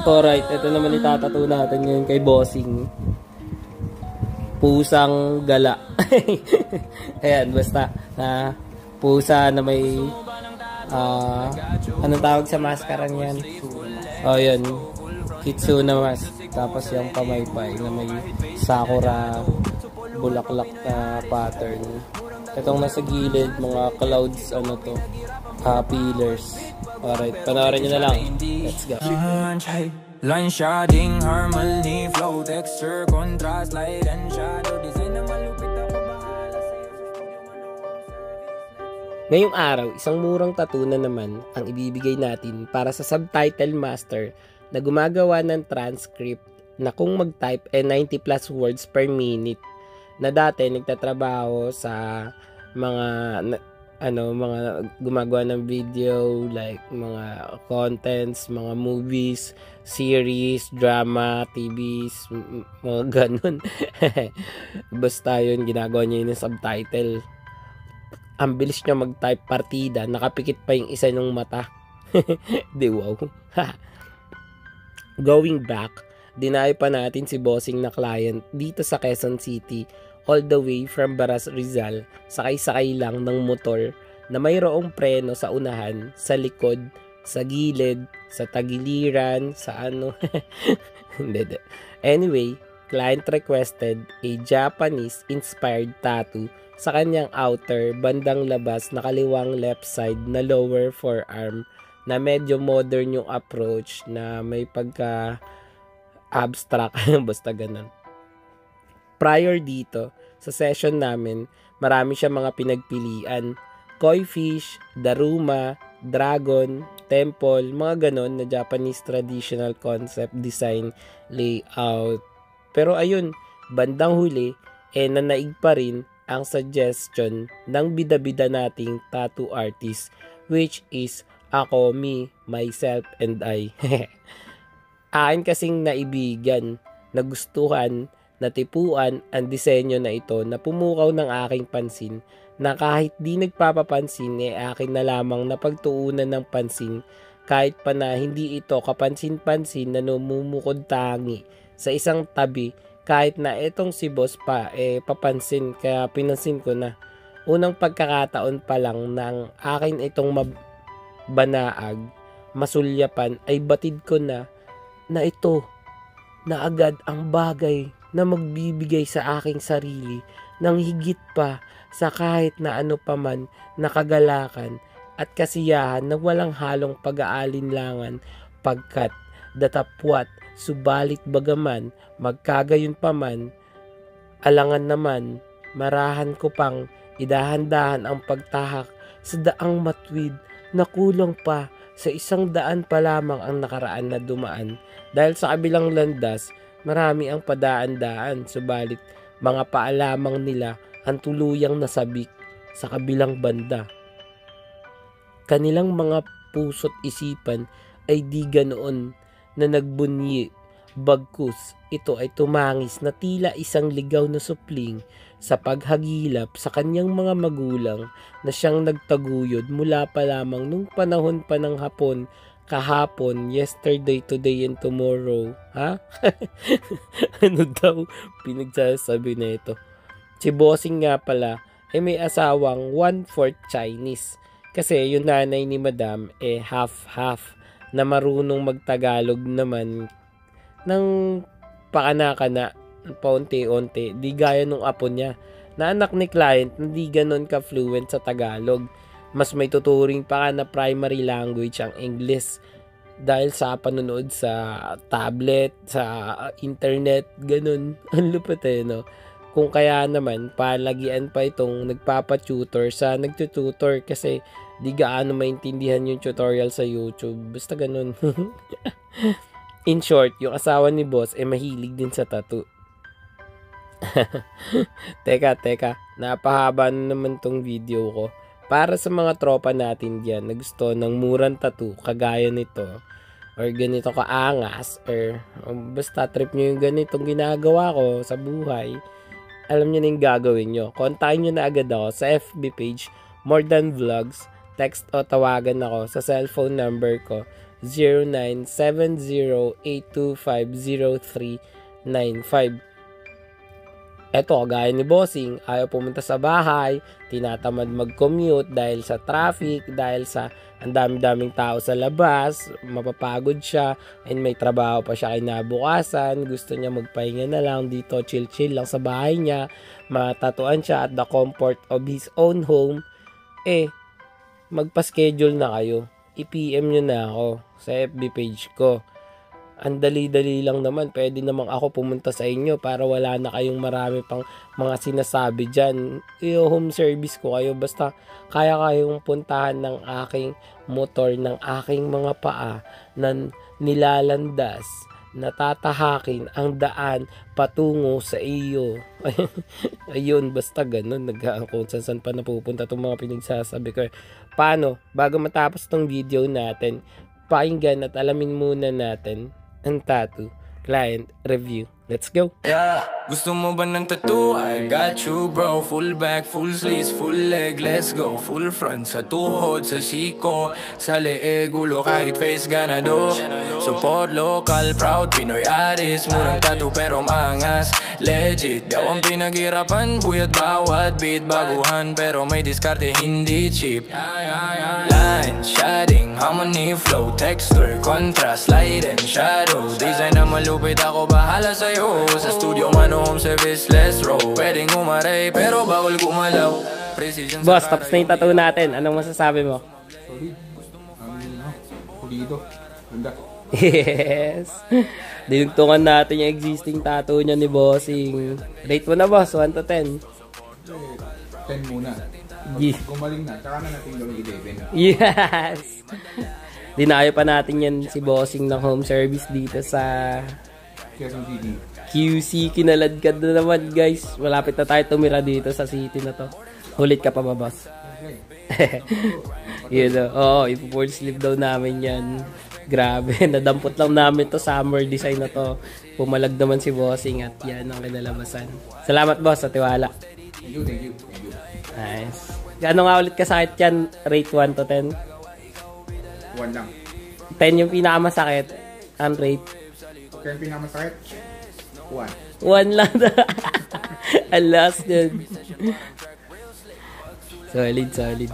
Alright, ito naman itatato natin ngayon kay Bossing. Pusang gala. Ayan, basta na pusa na may anong tawag sa maskarang yan? Oh, yun. Kitsuna mask. Tapos yung pamaypay na may sakura bulaklak na pattern. Itong nasa gilid, mga clouds, ano to, pillars. Alright, panoorin nyo na lang. Let's go. Line shading, harmony, flow, texture, contrast, light and shadow, design na malupit ako bahala sa'yo. Ngayong araw, isang murang tattoo na naman ang ibibigay natin para sa subtitle master na gumagawa ng transcript na kung mag-type 90 plus words per minute, na dati nagtatrabaho sa mga mga gumagawa ng video, like mga contents, mga movies, series, drama, TVs, mga ganun. Basta yun, ginagawa niya yun yung subtitle. Ang bilis niya mag-type, partida, nakapikit pa yung isa ng mata. Di wow. Going back, dinayo pa natin si Bossing na client dito sa Quezon City, all the way from Baras, Rizal, sakay-sakay lang ng motor na mayroong preno sa unahan, sa likod, sa gilid, sa tagiliran, sa ano. Anyway, client requested a Japanese-inspired tattoo sa kanyang outer, bandang labas na kaliwang left side na lower forearm, na medyo modern yung approach, na may pagka-abstract, basta ganun. Prior dito, sa session namin, marami siya mga pinagpilian. Koi fish, daruma, dragon, temple, mga ganon na Japanese traditional concept design layout. Pero ayun, bandang huli, nanaig pa rin ang suggestion ng bida-bida nating tattoo artist, which is ako, me, myself, and I. Akin kasing naibigan, nagustuhan, natipuan ang disenyo na ito na pumukaw ng aking pansin, na kahit di nagpapapansin akin na lamang na pagtuunan ng pansin, kahit pa na hindi ito kapansin-pansin na numumukod tangi sa isang tabi, kahit na itong si boss pa papansin, kaya pinansin ko na. Unang pagkakataon pa lang ng akin itong banaag, masulyapan, ay batid ko na ito na agad ang bagay na magbibigay sa aking sarili ng higit pa sa kahit na ano paman na kagalakan at kasiyahan na walang halong pag-aalinlangan, pagkat datapwat, subalit bagaman magkagayon paman, alangan naman, marahan ko pang idahan-dahan ang pagtahak sa daang matwid na kulang pa sa 100 pa lamang ang nakaraan na dumaan, dahil sa kabilang landas marami ang padaan-daan, subalit mga paalamang nila ang tuluyang nasabik sa kabilang banda. Kanilang mga puso't isipan ay di ganoon na nagbunyi, bagkus ito ay tumangis na tila isang ligaw na supling sa paghagilap sa kanyang mga magulang na siyang nagtaguyod mula pa lamang nung panahon pa ng hapon, kahapon, yesterday, today, and tomorrow. Ha? Ano daw pinagsasabi na ito? Si Bossing nga pala ay may asawang 1/4 Chinese. Kasi yung nanay ni Madam half-half, na marunong magtagalog naman ng pakana-kana, paunti-unti, di gaya nung apo niya na anak ni client na di ganon ka-fluent sa Tagalog. Mas may tuturing pa na primary language ang English dahil sa panonood sa tablet, sa internet, ganun. Ang lupit no? Kung kaya naman, palagian pa itong nagpapa-tutor sa nagtututor kasi di gaano maintindihan yung tutorial sa YouTube. Basta ganun. In short, yung asawa ni boss mahilig din sa tattoo. Teka, napahaba na naman tong video ko. Para sa mga tropa natin diyan na gusto ng murang tattoo kagaya nito, or ganito kaangas, or basta trip nyo yung ganitong ginagawa ko sa buhay, alam nyo na yung gagawin nyo. Kontakin nyo na agad ako sa FB page, More Than Vlogs, text o tawagan ako sa cellphone number ko 0970-825-0395. Eto, kagaya ni Bossing, ayaw pumunta sa bahay, tinatamad mag-commute dahil sa traffic, dahil sa ang dami-daming tao sa labas, mapapagod siya, and may trabaho pa siya kinabukasan, gusto niya magpahinga na lang dito, chill-chill lang sa bahay niya, matatuan siya at the comfort of his own home. Magpa-schedule na kayo. I-PM nyo na ako sa FB page ko. Ang dali-dali lang naman, pwede namang ako pumunta sa inyo para wala na kayong marami pang mga sinasabi dyan. Home service ko kayo, basta kaya kayong puntahan ng aking motor, ng aking mga paa na nilalandas, natatahakin ang daan patungo sa iyo. Ayun, basta ganun, kung saan pa napupunta itong mga pinagsasabi ko. Paano? Bago matapos tong video natin, pakinggan at alamin muna natin ang tattoo client review. Let's go! Yeah, gusto mo ba ng tattoo? I got you bro. Full back, full sleeves, full leg. Let's go, full front. Sa tuhod, sa siko, sa leeg, ulo kahit face ganado. Support local, proud Pinoy artist. Murang tattoo pero maangas, legit. Daw ang pinaghirapan, buyat bawat beat. Baguhan pero may diskarte, hindi cheap. Line, shading, harmony, flow, texture, contrast, light and shadow. Design na malupit, ako bahala sa'yo. Sa studio man o home service, let's roll. Pwedeng umaray pero bawal gumalaw. Precision. Boss, tapos na yung tattoo natin. Anong masasabi mo? Solid. Pulido. Ganda. Yes. Dinugtungan natin yung existing tattoo niya ni Bossing. Rate mo na, boss, 1 to 10. 10 muna. Yeah. Gumaling na, tsaka na natin gawin 11. Yes. Dinayo pa natin yan si Bossing ng home service dito sa Quezon City. QC. Kinaladkad na naman, guys. Malapit na tayo tumira dito sa city na to. Hulit ka pa ba, boss? Okay. Yun, oo, ipo-full sleeve daw namin yan. Grabe, nadampot lang namin to summer design na to. Pumalag naman si Bossing at yan ang kinalabasan. Salamat, boss, sa tiwala. Thank you, thank you, thank you. Nice. Gaano nga ulit kasakit yan? Rate 1 to 10? 1 lang. 10 yung pinakamasakit. Ang rate? Kaya yung pinakamasakit? 1. 1 lang. Ang last yun. Solid, solid.